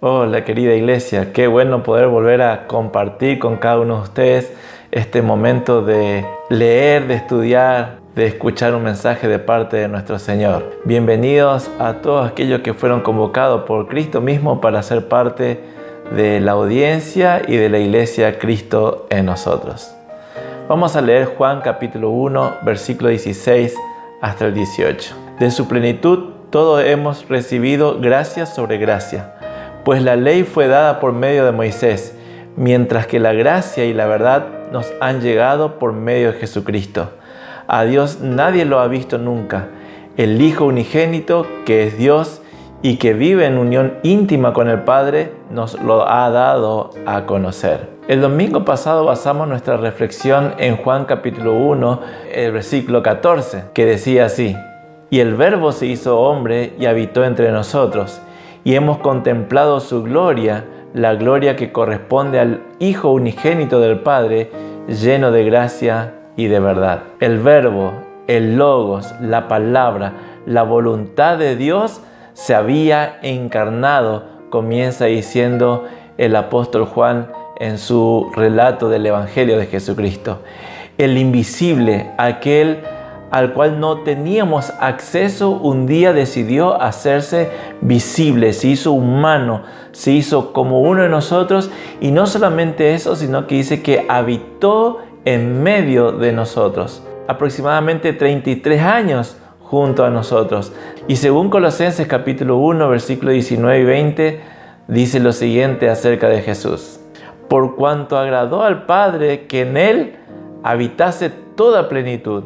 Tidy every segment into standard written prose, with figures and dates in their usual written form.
Hola querida iglesia, qué bueno poder volver a compartir con cada uno de ustedes este momento de leer, de estudiar, de escuchar un mensaje de parte de nuestro Señor. Bienvenidos a todos aquellos que fueron convocados por Cristo mismo para ser parte de la audiencia y de la iglesia Cristo en nosotros. Vamos a leer Juan capítulo 1, versículo 16 hasta el 18. De su plenitud todos hemos recibido gracia sobre gracia. Pues la ley fue dada por medio de Moisés, mientras que la gracia y la verdad nos han llegado por medio de Jesucristo. A Dios nadie lo ha visto nunca. El Hijo unigénito, que es Dios y que vive en unión íntima con el Padre, nos lo ha dado a conocer. El domingo pasado basamos nuestra reflexión en Juan capítulo 1, el versículo 14, que decía así: «Y el Verbo se hizo hombre y habitó entre nosotros, y hemos contemplado su gloria, la gloria que corresponde al Hijo unigénito del Padre, lleno de gracia y de verdad». El Verbo, el Logos, la palabra, la voluntad de Dios se había encarnado, comienza diciendo el apóstol Juan en su relato del Evangelio de Jesucristo. El invisible, aquel al cual no teníamos acceso, un día decidió hacerse visible, se hizo humano, se hizo como uno de nosotros, y no solamente eso, sino que dice que habitó en medio de nosotros, aproximadamente 33 años junto a nosotros. Y según Colosenses capítulo 1, versículos 19 y 20, dice lo siguiente acerca de Jesús: «Por cuanto agradó al Padre que en Él habitase toda plenitud,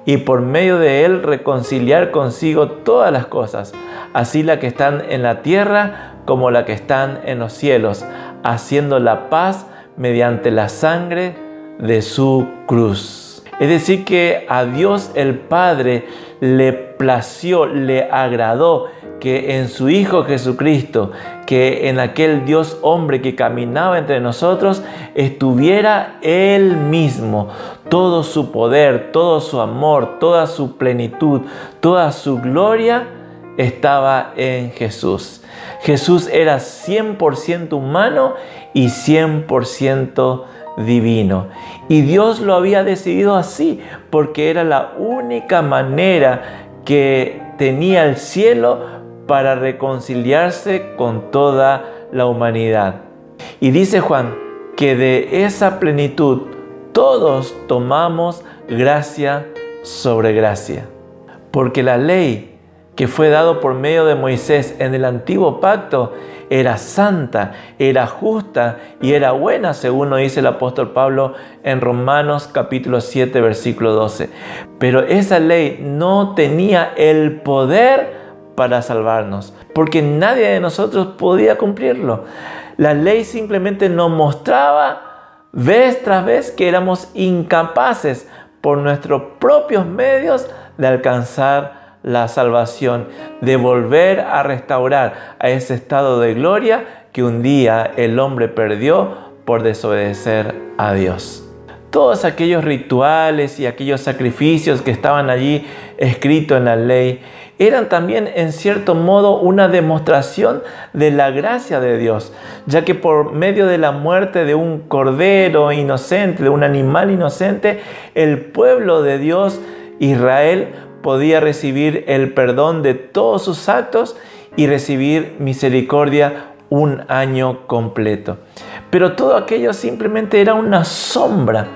y por medio de Él reconciliar consigo todas las cosas, así las que están en la tierra como las que están en los cielos, haciendo la paz mediante la sangre de su cruz». Es decir, que a Dios el Padre le plació, le agradó que en su Hijo Jesucristo, que en aquel Dios hombre que caminaba entre nosotros, estuviera Él mismo. Todo su poder, todo su amor, toda su plenitud, toda su gloria estaba en Jesús. Jesús era 100% humano y 100% divino. Y Dios lo había decidido así, porque era la única manera que tenía el cielo para reconciliarse con toda la humanidad. Y dice Juan que de esa plenitud todos tomamos gracia sobre gracia. Porque la ley que fue dada por medio de Moisés en el antiguo pacto era santa, era justa y era buena, según nos dice el apóstol Pablo en Romanos capítulo 7, versículo 12. Pero esa ley no tenía el poder para salvarnos, porque nadie de nosotros podía cumplirlo. La ley simplemente nos mostraba vez tras vez que éramos incapaces por nuestros propios medios de alcanzar la salvación, de volver a restaurar a ese estado de gloria que un día el hombre perdió por desobedecer a Dios. Todos aquellos rituales y aquellos sacrificios que estaban allí escritos en la ley eran también en cierto modo una demostración de la gracia de Dios, ya que por medio de la muerte de un cordero inocente, de un animal inocente, el pueblo de Dios, Israel, podía recibir el perdón de todos sus actos y recibir misericordia un año completo. Pero todo aquello simplemente era una sombra,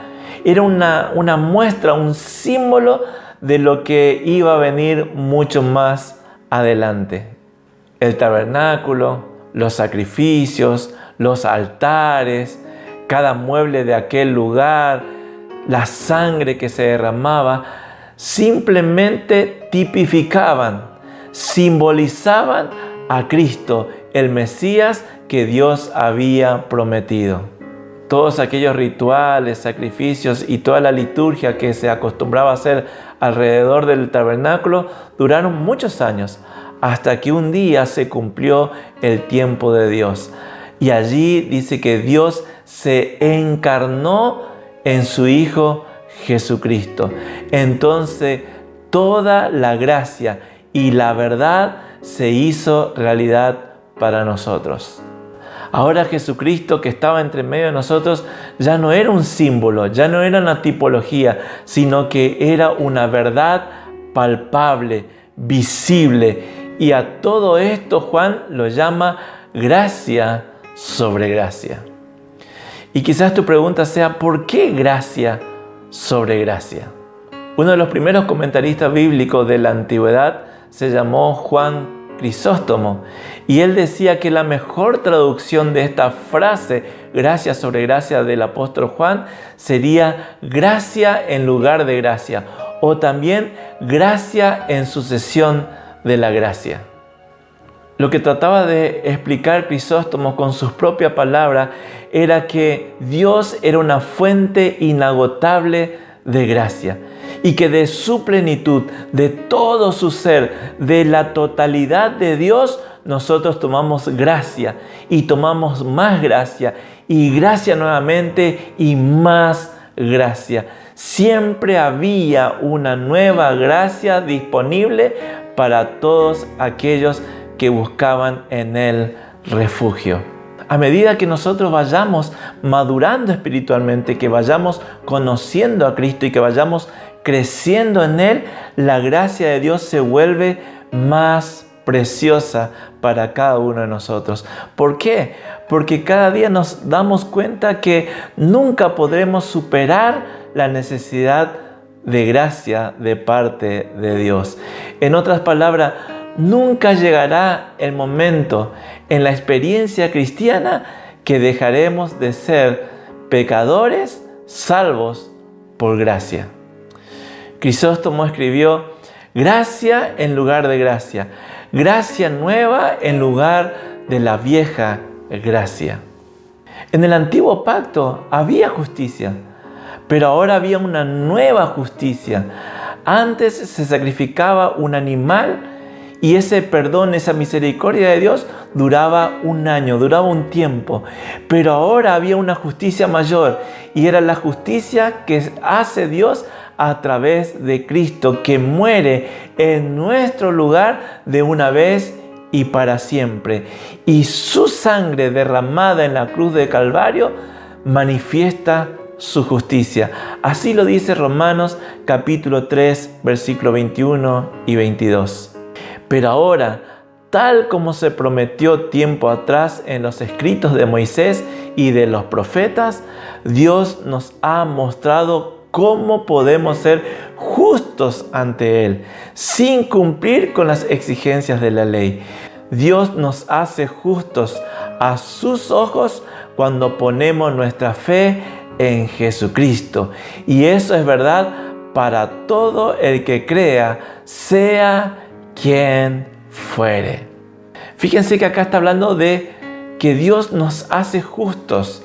era una muestra, un símbolo de lo que iba a venir mucho más adelante. El tabernáculo, los sacrificios, los altares, cada mueble de aquel lugar, la sangre que se derramaba, simplemente tipificaban, simbolizaban a Cristo, el Mesías que Dios había prometido. Todos aquellos rituales, sacrificios y toda la liturgia que se acostumbraba a hacer alrededor del tabernáculo duraron muchos años, hasta que un día se cumplió el tiempo de Dios. Y allí dice que Dios se encarnó en su Hijo Jesucristo. Entonces toda la gracia y la verdad se hizo realidad para nosotros. Ahora Jesucristo, que estaba entre medio de nosotros, ya no era un símbolo, ya no era una tipología, sino que era una verdad palpable, visible. Y a todo esto Juan lo llama gracia sobre gracia. Y quizás tu pregunta sea, ¿por qué gracia sobre gracia? Uno de los primeros comentaristas bíblicos de la antigüedad se llamó Juan Crisóstomo, y él decía que la mejor traducción de esta frase, gracia sobre gracia, del apóstol Juan, sería gracia en lugar de gracia, o también gracia en sucesión de la gracia. Lo que trataba de explicar Crisóstomo con sus propias palabras era que Dios era una fuente inagotable de gracia, y que de su plenitud, de todo su ser, de la totalidad de Dios, nosotros tomamos gracia y tomamos más gracia y gracia nuevamente y más gracia. Siempre había una nueva gracia disponible para todos aquellos que buscaban en Él refugio. A medida que nosotros vayamos madurando espiritualmente, que vayamos conociendo a Cristo y que vayamos creciendo en Él, la gracia de Dios se vuelve más preciosa para cada uno de nosotros. ¿Por qué? Porque cada día nos damos cuenta que nunca podremos superar la necesidad de gracia de parte de Dios. En otras palabras, nunca llegará el momento en la experiencia cristiana que dejaremos de ser pecadores salvos por gracia. Crisóstomo escribió: gracia en lugar de gracia, gracia nueva en lugar de la vieja gracia. En el antiguo pacto había justicia, pero ahora había una nueva justicia. Antes se sacrificaba un animal y ese perdón, esa misericordia de Dios duraba un año, duraba un tiempo. Pero ahora había una justicia mayor, y era la justicia que hace Dios a través de Cristo, que muere en nuestro lugar de una vez y para siempre. Y su sangre derramada en la cruz de Calvario manifiesta su justicia. Así lo dice Romanos capítulo 3, versículo 21 y 22. Pero ahora, tal como se prometió tiempo atrás en los escritos de Moisés y de los profetas, Dios nos ha mostrado cómo podemos ser justos ante Él, sin cumplir con las exigencias de la ley. Dios nos hace justos a sus ojos cuando ponemos nuestra fe en Jesucristo. Y eso es verdad para todo el que crea, sea quien fuere. Fíjense que acá está hablando de que Dios nos hace justos.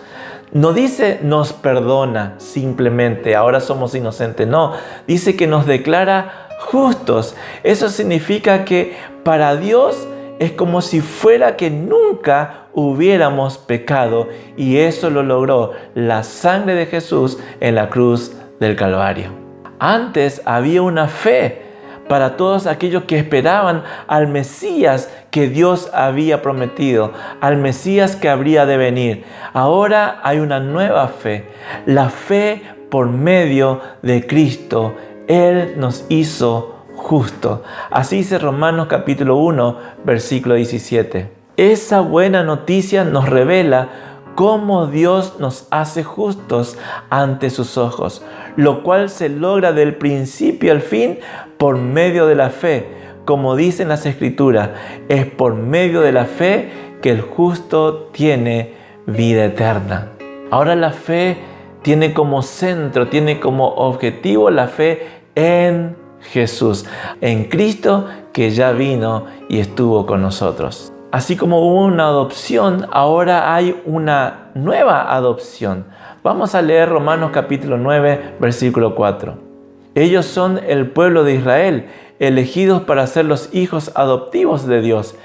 No dice nos perdona simplemente, ahora somos inocentes. No, dice que nos declara justos. Eso significa que para Dios es como si fuera que nunca hubiéramos pecado, y eso lo logró la sangre de Jesús en la cruz del Calvario. Antes había una fe para todos aquellos que esperaban al Mesías que Dios había prometido, al Mesías que habría de venir. Ahora hay una nueva fe, la fe por medio de Cristo. Él nos hizo justos. Así dice Romanos capítulo 1, versículo 17. Esa buena noticia nos revela cómo Dios nos hace justos ante sus ojos, lo cual se logra del principio al fin por medio de la fe. Como dicen las Escrituras, es por medio de la fe que el justo tiene vida eterna. Ahora la fe tiene como centro, tiene como objetivo la fe en Jesús, en Cristo que ya vino y estuvo con nosotros. Así como hubo una adopción, ahora hay una nueva adopción. Vamos a leer Romanos capítulo 9, versículo 4. Ellos son el pueblo de Israel, elegidos para ser los hijos adoptivos de Dios.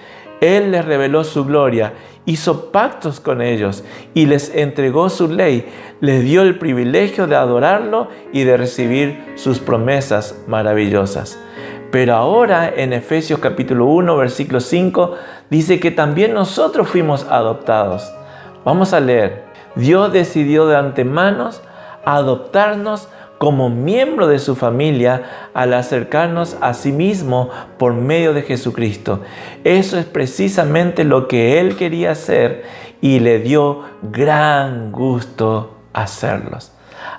Él les reveló su gloria, hizo pactos con ellos y les entregó su ley. Les dio el privilegio de adorarlo y de recibir sus promesas maravillosas. Pero ahora en Efesios capítulo 1, versículo 5, dice que también nosotros fuimos adoptados Vamos a leer. Dios decidió de antemano adoptarnos como miembro de su familia al acercarnos a sí mismo por medio de Jesucristo. Eso es precisamente lo que Él quería hacer y le dio gran gusto hacerlos.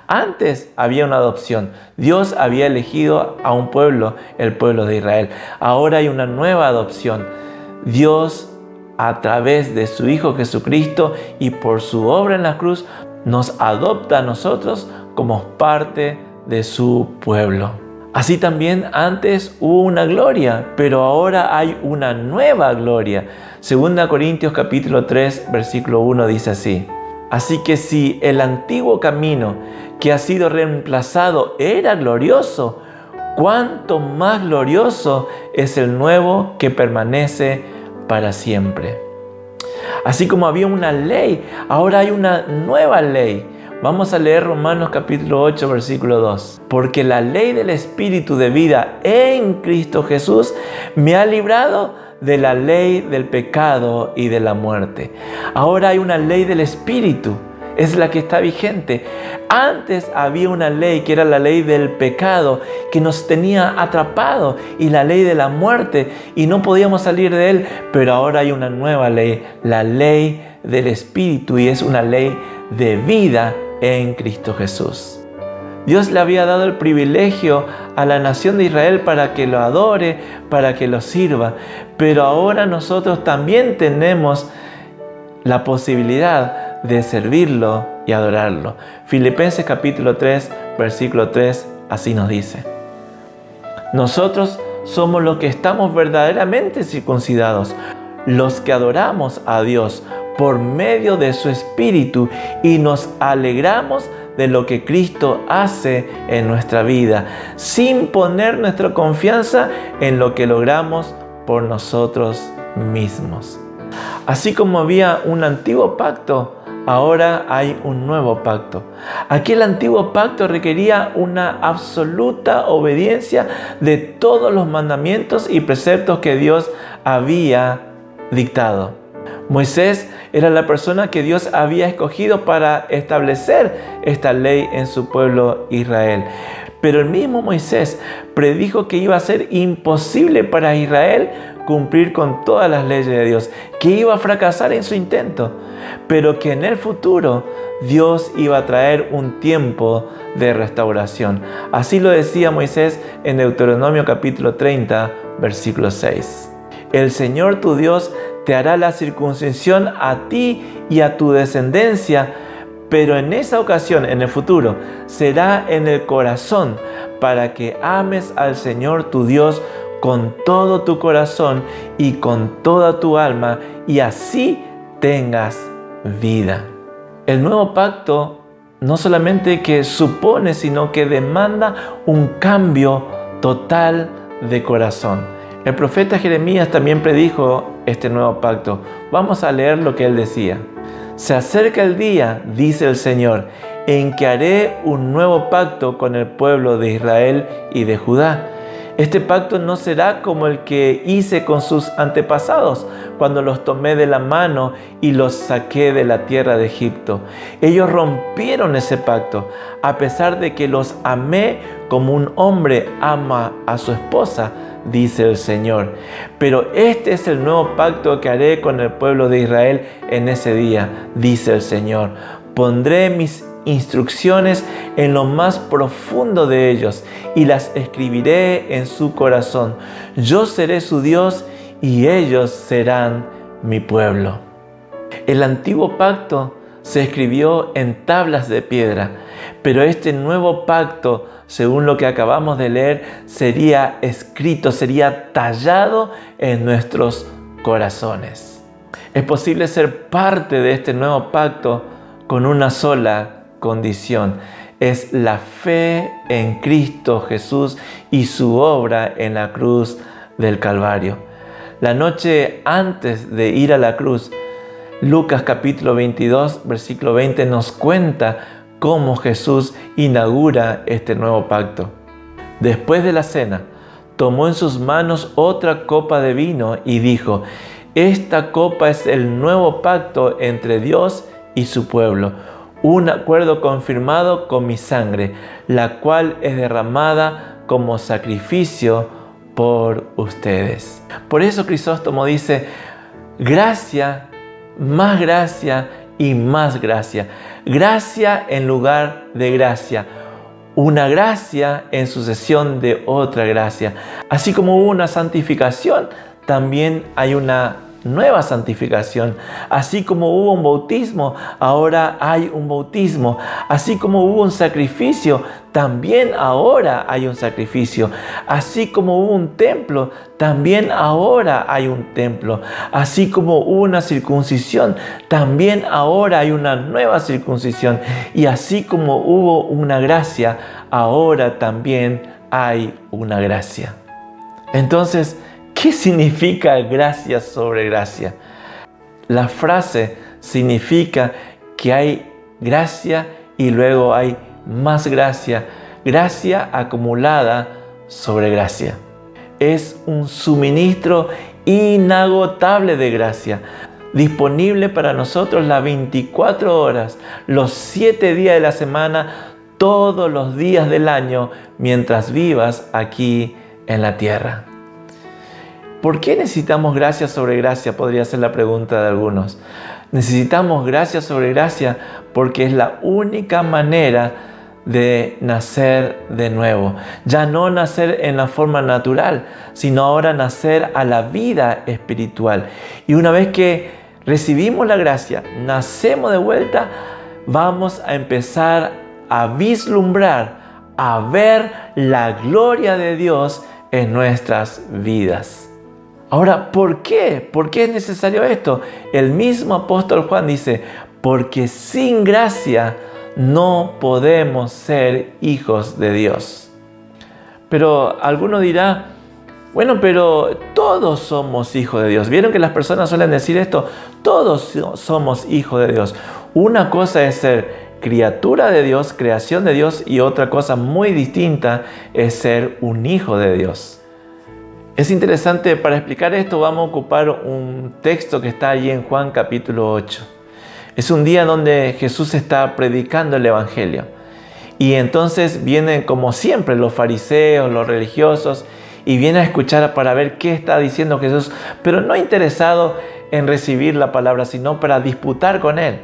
Antes había una adopción. Dios había elegido a un pueblo, el pueblo de Israel. Ahora hay una nueva adopción. Dios, a través de su Hijo Jesucristo y por su obra en la cruz, nos adopta a nosotros como parte de su pueblo. Así también antes hubo una gloria, pero ahora hay una nueva gloria. 2 Corintios capítulo 3, versículo 1 dice así: así que si el antiguo camino que ha sido reemplazado era glorioso, cuánto más glorioso es el nuevo que permanece para siempre. Así como había una ley, ahora hay una nueva ley. Vamos a leer Romanos capítulo 8, versículo 2. Porque la ley del Espíritu de vida en Cristo Jesús me ha librado de la ley del pecado y de la muerte. Ahora hay una ley del Espíritu, es la que está vigente. Antes había una ley que era la ley del pecado, que nos tenía atrapado, y la ley de la muerte, y no podíamos salir de él. Pero ahora hay una nueva ley, la ley del Espíritu, y es una ley de vida en Cristo Jesús. Dios le había dado el privilegio a la nación de Israel para que lo adore, para que lo sirva. Pero ahora nosotros también tenemos la posibilidad de servirlo y adorarlo. Filipenses capítulo 3, versículo 3, así nos dice: nosotros somos los que estamos verdaderamente circuncidados, los que adoramos a Dios por medio de su Espíritu y nos alegramos de lo que Cristo hace en nuestra vida, sin poner nuestra confianza en lo que logramos por nosotros mismos. Así como había un antiguo pacto, ahora hay un nuevo pacto. Aquel antiguo pacto requería una absoluta obediencia de todos los mandamientos y preceptos que Dios había dictado. Moisés era la persona que Dios había escogido para establecer esta ley en su pueblo Israel. Pero el mismo Moisés predijo que iba a ser imposible para Israel cumplir con todas las leyes de Dios, que iba a fracasar en su intento, pero que en el futuro Dios iba a traer un tiempo de restauración. Así lo decía Moisés en Deuteronomio capítulo 30, versículo 6. El Señor tu Dios te hará la circuncisión a ti y a tu descendencia, pero en esa ocasión, en el futuro, será en el corazón, para que ames al Señor tu Dios con todo tu corazón y con toda tu alma, y así tengas vida. El nuevo pacto no solamente que supone, sino que demanda un cambio total de corazón. El profeta Jeremías también predijo este nuevo pacto. Vamos a leer lo que él decía. Se acerca el día, dice el Señor, en que haré un nuevo pacto con el pueblo de Israel y de Judá. Este pacto no será como el que hice con sus antepasados, cuando los tomé de la mano y los saqué de la tierra de Egipto. Ellos rompieron ese pacto, a pesar de que los amé como un hombre ama a su esposa, dice el Señor. Pero este es el nuevo pacto que haré con el pueblo de Israel en ese día, dice el Señor. Pondré mis instrucciones en lo más profundo de ellos y las escribiré en su corazón. Yo seré su Dios y ellos serán mi pueblo. El antiguo pacto se escribió en tablas de piedra, pero este nuevo pacto, según lo que acabamos de leer, sería escrito, sería tallado en nuestros corazones. Es posible ser parte de este nuevo pacto con una sola condición: es la fe en Cristo Jesús y su obra en la cruz del Calvario. La noche antes de ir a la cruz, Lucas capítulo 22, versículo 20 nos cuenta cómo Jesús inaugura este nuevo pacto. Después de la cena, tomó en sus manos otra copa de vino y dijo: esta copa es el nuevo pacto entre Dios y su pueblo, un acuerdo confirmado con mi sangre, la cual es derramada como sacrificio por ustedes. Por eso Crisóstomo dice, gracia, más gracia y más gracia. Gracia en lugar de gracia. Una gracia en sucesión de otra gracia. Así como hubo una santificación, también hay una nueva santificación. Así como hubo un bautismo, ahora hay un bautismo. Así como hubo un sacrificio, también ahora hay un sacrificio. Así como hubo un templo, también ahora hay un templo. Así como hubo una circuncisión, también ahora hay una nueva circuncisión. Y así como hubo una gracia, ahora también hay una gracia. Entonces, ¿qué significa gracia sobre gracia? La frase significa que hay gracia y luego hay más gracia. Gracia acumulada sobre gracia. Es un suministro inagotable de gracia, disponible para nosotros las 24 horas, los 7 días de la semana, todos los días del año, mientras vivas aquí en la tierra. ¿Por qué necesitamos gracia sobre gracia? Podría ser la pregunta de algunos. Necesitamos gracia sobre gracia porque es la única manera de nacer de nuevo. Ya no nacer en la forma natural, sino ahora nacer a la vida espiritual. Y una vez que recibimos la gracia, nacemos de vuelta, vamos a empezar a vislumbrar, a ver la gloria de Dios en nuestras vidas. Ahora, ¿por qué? ¿Por qué es necesario esto? El mismo apóstol Juan dice, porque sin gracia no podemos ser hijos de Dios. Pero alguno dirá, bueno, pero todos somos hijos de Dios. ¿Vieron que las personas suelen decir esto? Todos somos hijos de Dios. Una cosa es ser criatura de Dios, creación de Dios, y otra cosa muy distinta es ser un hijo de Dios. Es interesante, para explicar esto vamos a ocupar un texto que está allí en Juan capítulo 8. Es un día donde Jesús está predicando el Evangelio. Y entonces vienen como siempre los fariseos, los religiosos, y vienen a escuchar para ver qué está diciendo Jesús, pero no interesado en recibir la palabra, sino para disputar con Él.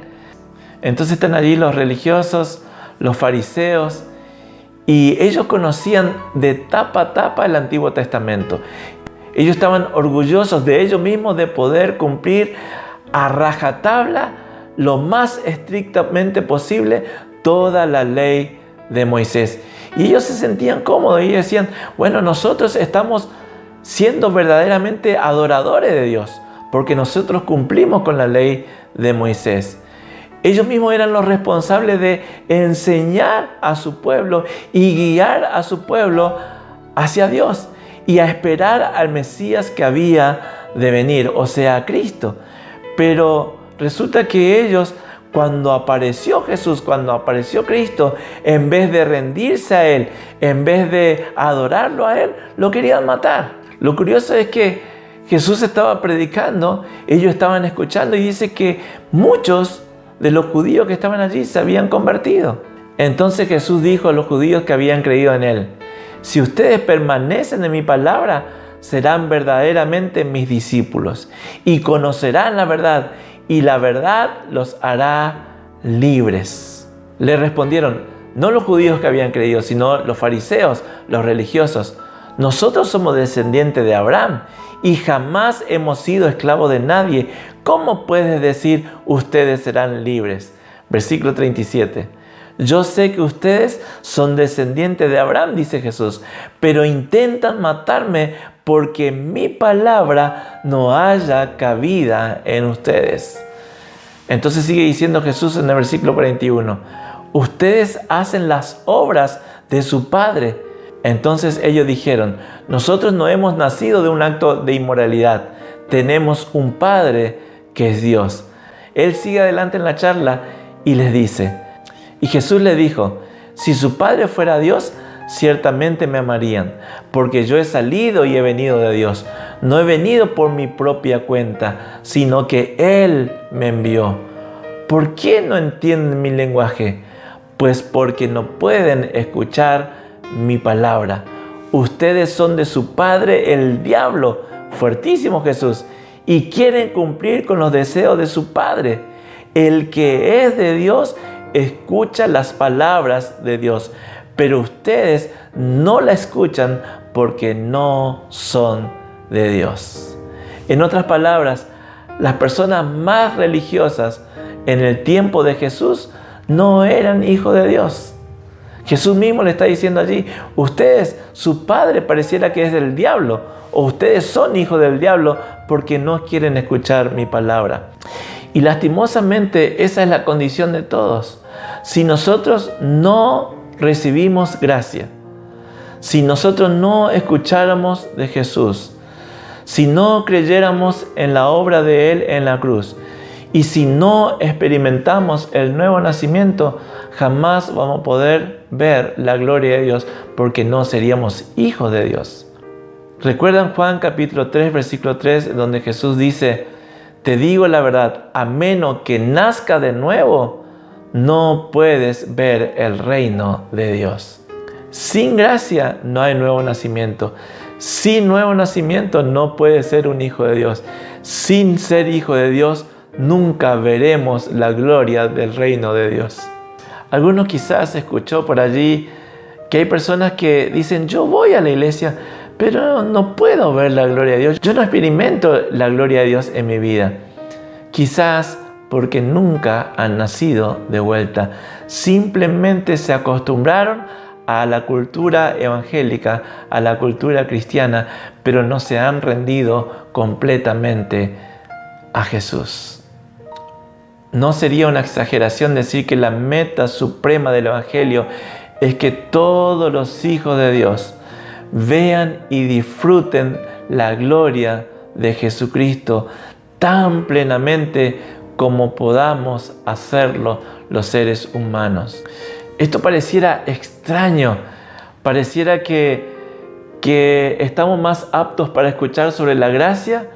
Entonces están allí los religiosos, los fariseos, y ellos conocían de tapa a tapa el Antiguo Testamento. Ellos estaban orgullosos de ellos mismos de poder cumplir a rajatabla, lo más estrictamente posible, toda la ley de Moisés. Y ellos se sentían cómodos y decían, bueno, nosotros estamos siendo verdaderamente adoradores de Dios, porque nosotros cumplimos con la ley de Moisés. Ellos mismos eran los responsables de enseñar a su pueblo y guiar a su pueblo hacia Dios y a esperar al Mesías que había de venir, o sea, a Cristo. Pero resulta que ellos, cuando apareció Jesús, cuando apareció Cristo, en vez de rendirse a Él, en vez de adorarlo a Él, lo querían matar. Lo curioso es que Jesús estaba predicando, ellos estaban escuchando y dice que muchos de los judíos que estaban allí se habían convertido. Entonces Jesús dijo a los judíos que habían creído en Él, si ustedes permanecen en mi palabra, serán verdaderamente mis discípulos y conocerán la verdad, y la verdad los hará libres. Le respondieron, no los judíos que habían creído, sino los fariseos, los religiosos. Nosotros somos descendientes de Abraham y jamás hemos sido esclavos de nadie. ¿Cómo puedes decir ustedes serán libres? Versículo 37. Yo sé que ustedes son descendientes de Abraham, dice Jesús, pero intentan matarme porque mi palabra no haya cabida en ustedes. Entonces sigue diciendo Jesús en el versículo 41. Ustedes hacen las obras de su padre. Entonces ellos dijeron, nosotros no hemos nacido de un acto de inmoralidad. Tenemos un Padre que es Dios. Él sigue adelante en la charla y les dice, y Jesús les dijo, si su Padre fuera Dios, ciertamente me amarían, porque yo he salido y he venido de Dios. No he venido por mi propia cuenta, sino que Él me envió. ¿Por qué no entienden mi lenguaje? Pues porque no pueden escuchar mi palabra. Ustedes son de su padre el diablo, fuertísimo Jesús, y quieren cumplir con los deseos de su padre. El que es de Dios escucha las palabras de Dios, pero ustedes no la escuchan porque no son de Dios. En otras palabras, las personas más religiosas en el tiempo de Jesús no eran hijos de Dios. Jesús mismo le está diciendo allí, ustedes, su padre pareciera que es del diablo, o ustedes son hijos del diablo porque no quieren escuchar mi palabra. Y lastimosamente esa es la condición de todos. Si nosotros no recibimos gracia, si nosotros no escucháramos de Jesús, si no creyéramos en la obra de Él en la cruz, y si no experimentamos el nuevo nacimiento, jamás vamos a poder ver la gloria de Dios, porque no seríamos hijos de Dios. ¿Recuerdan Juan capítulo 3, versículo 3, donde Jesús dice, te digo la verdad, a menos que nazca de nuevo, no puedes ver el reino de Dios? Sin gracia no hay nuevo nacimiento. Sin nuevo nacimiento no puedes ser un hijo de Dios. Sin ser hijo de Dios, nunca veremos la gloria del reino de Dios. Algunos quizás escuchó por allí que hay personas que dicen, yo voy a la iglesia, pero no puedo ver la gloria de Dios. Yo no experimento la gloria de Dios en mi vida. Quizás porque nunca han nacido de vuelta. Simplemente se acostumbraron a la cultura evangélica, a la cultura cristiana, pero no se han rendido completamente a Jesús. No sería una exageración decir que la meta suprema del Evangelio es que todos los hijos de Dios vean y disfruten la gloria de Jesucristo tan plenamente como podamos hacerlo los seres humanos. Esto pareciera extraño, pareciera que estamos más aptos para escuchar sobre la gracia,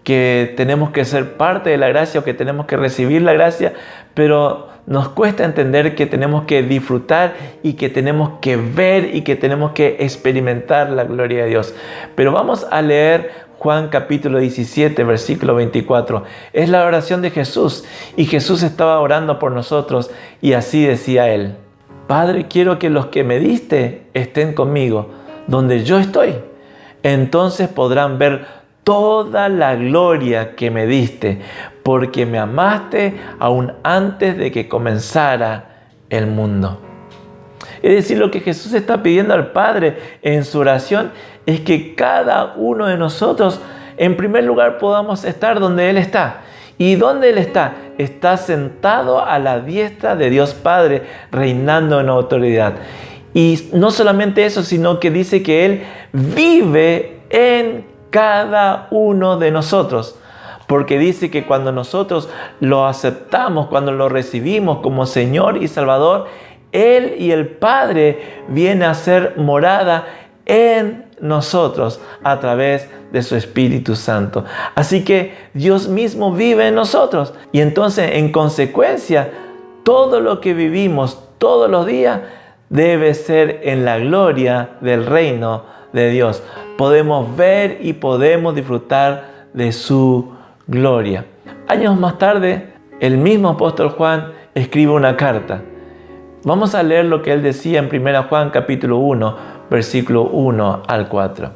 que tenemos que ser parte de la gracia o que tenemos que recibir la gracia, pero nos cuesta entender que tenemos que disfrutar y que tenemos que ver y que tenemos que experimentar la gloria de Dios. Pero vamos a leer Juan capítulo 17, versículo 24. Es la oración de Jesús y Jesús estaba orando por nosotros y así decía Él. Padre, quiero que los que me diste estén conmigo, donde yo estoy. Entonces podrán ver toda la gloria que me diste, porque me amaste aún antes de que comenzara el mundo. Es decir, lo que Jesús está pidiendo al Padre en su oración es que cada uno de nosotros, en primer lugar, podamos estar donde Él está. ¿Y dónde Él está? Está sentado a la diestra de Dios Padre, reinando en autoridad. Y no solamente eso, sino que dice que Él vive en cada uno de nosotros. Porque dice que cuando nosotros lo aceptamos, cuando lo recibimos como Señor y Salvador, Él y el Padre vienen a ser morada en nosotros a través de su Espíritu Santo. Así que Dios mismo vive en nosotros. Y entonces, en consecuencia, todo lo que vivimos todos los días debe ser en la gloria del reino de Dios. Podemos ver y podemos disfrutar de su gloria. Años más tarde, el mismo apóstol Juan escribe una carta. Vamos a leer lo que él decía en 1 Juan capítulo 1, versículo 1 al 4.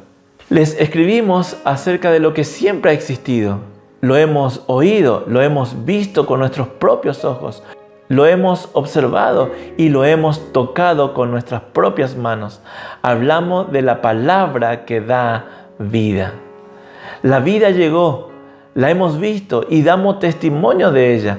Les escribimos acerca de lo que siempre ha existido. Lo hemos oído, lo hemos visto con nuestros propios ojos, lo hemos observado y lo hemos tocado con nuestras propias manos. Hablamos de la palabra que da vida. La vida llegó, la hemos visto y damos testimonio de ella.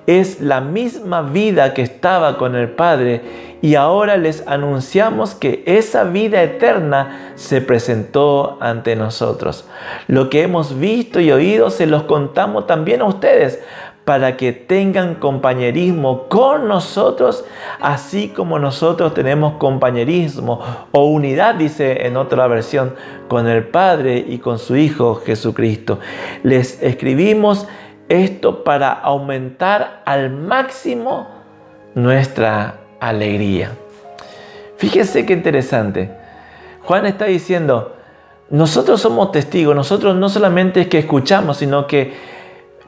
Es la misma vida que estaba con el Padre y ahora les anunciamos que esa vida eterna se presentó ante nosotros. Lo que hemos visto y oído se los contamos también a ustedes para que tengan compañerismo con nosotros, así como nosotros tenemos compañerismo o unidad, dice en otra versión, con el Padre y con su Hijo Jesucristo. Les escribimos Esto para aumentar al máximo nuestra alegría. Fíjense qué interesante. Juan está diciendo, nosotros somos testigos, nosotros no solamente es que escuchamos, sino que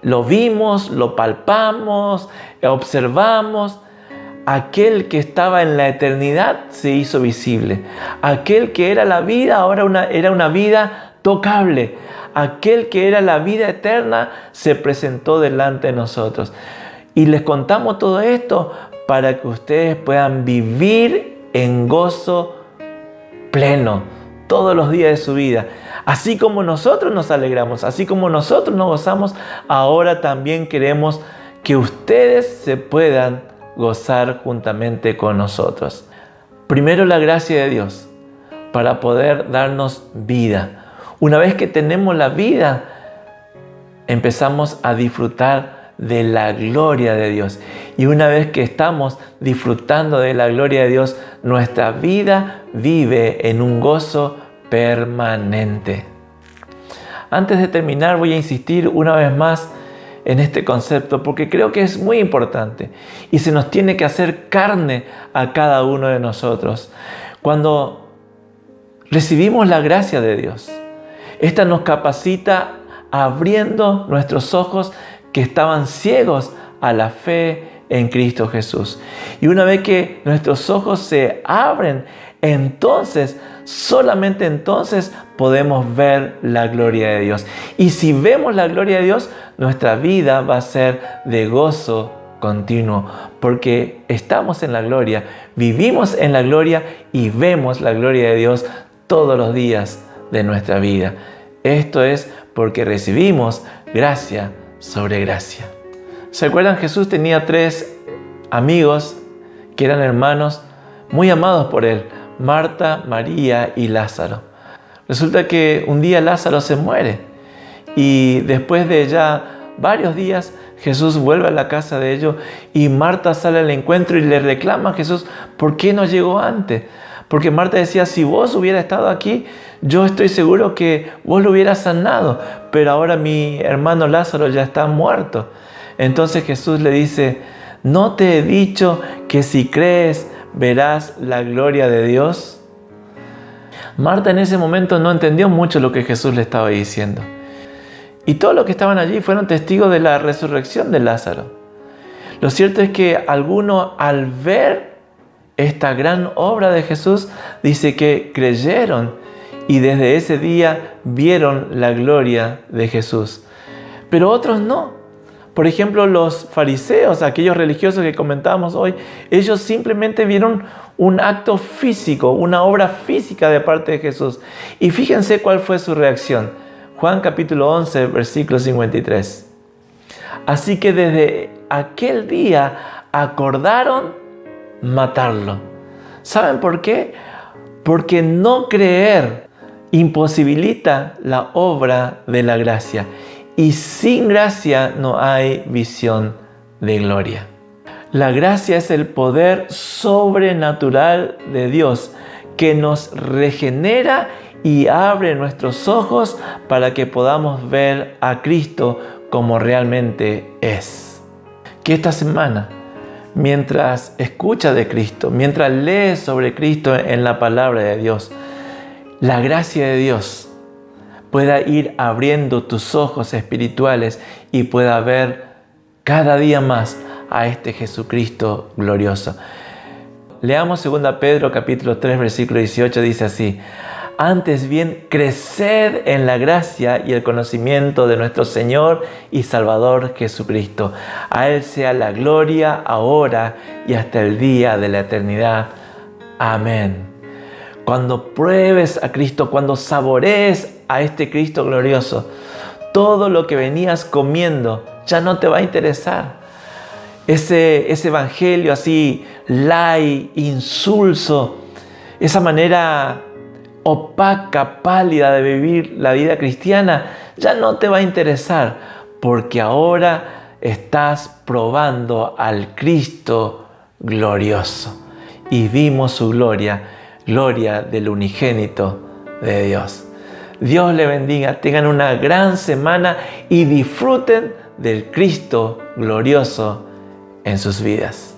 lo vimos, lo palpamos, observamos. Aquel que estaba en la eternidad se hizo visible. Aquel que era la vida, ahora era una vida tocable. Aquel que era la vida eterna se presentó delante de nosotros. Y les contamos todo esto para que ustedes puedan vivir en gozo pleno todos los días de su vida. Así como nosotros nos alegramos, así como nosotros nos gozamos, ahora también queremos que ustedes se puedan gozar juntamente con nosotros. Primero, la gracia de Dios para poder darnos vida. Una vez que tenemos la vida, empezamos a disfrutar de la gloria de Dios. Y una vez que estamos disfrutando de la gloria de Dios, nuestra vida vive en un gozo permanente. Antes de terminar, voy a insistir una vez más en este concepto porque creo que es muy importante y se nos tiene que hacer carne a cada uno de nosotros. Cuando recibimos la gracia de Dios, esta nos capacita abriendo nuestros ojos que estaban ciegos a la fe en Cristo Jesús. Y una vez que nuestros ojos se abren, entonces, solamente entonces podemos ver la gloria de Dios. Y si vemos la gloria de Dios, nuestra vida va a ser de gozo continuo, porque estamos en la gloria, vivimos en la gloria y vemos la gloria de Dios todos los días de nuestra vida. Esto es porque recibimos gracia sobre gracia. ¿Se acuerdan? Jesús tenía 3 amigos que eran hermanos muy amados por él: Marta, María y Lázaro. Resulta que un día Lázaro se muere y después de ya varios días Jesús vuelve a la casa de ellos y Marta sale al encuentro y le reclama a Jesús: ¿por qué no llegó antes? Porque Marta decía: si vos hubieras estado aquí, yo estoy seguro que vos lo hubieras sanado, pero ahora mi hermano Lázaro ya está muerto. Entonces Jesús le dice: ¿no te he dicho que si crees verás la gloria de Dios? Marta en ese momento no entendió mucho lo que Jesús le estaba diciendo. Y todos los que estaban allí fueron testigos de la resurrección de Lázaro. Lo cierto es que algunos, al ver esta gran obra de Jesús, dice que creyeron y desde ese día vieron la gloria de Jesús. Pero otros no. Por ejemplo, los fariseos, aquellos religiosos que comentábamos hoy, ellos simplemente vieron un acto físico, una obra física de parte de Jesús. Y fíjense cuál fue su reacción. Juan capítulo 11, versículo 53. Así que desde aquel día acordaron matarlo. ¿Saben por qué? Porque no creer imposibilita la obra de la gracia. Y sin gracia no hay visión de gloria. La gracia es el poder sobrenatural de Dios que nos regenera y abre nuestros ojos para que podamos ver a Cristo como realmente es. Que esta semana, mientras escuchas de Cristo, mientras lees sobre Cristo en la palabra de Dios, la gracia de Dios pueda ir abriendo tus ojos espirituales y pueda ver cada día más a este Jesucristo glorioso. Leamos 2 Pedro capítulo 3 versículo 18, dice así: antes bien, creced en la gracia y el conocimiento de nuestro Señor y Salvador Jesucristo. A Él sea la gloria ahora y hasta el día de la eternidad. Amén. Cuando pruebes a Cristo, cuando saborees a este Cristo glorioso, todo lo que venías comiendo ya no te va a interesar. Ese evangelio así light, insulso, esa manera opaca, pálida de vivir la vida cristiana, ya no te va a interesar, porque ahora estás probando al Cristo glorioso. Y vimos su gloria, gloria del unigénito de Dios. Dios le bendiga, tengan una gran semana y disfruten del Cristo glorioso en sus vidas.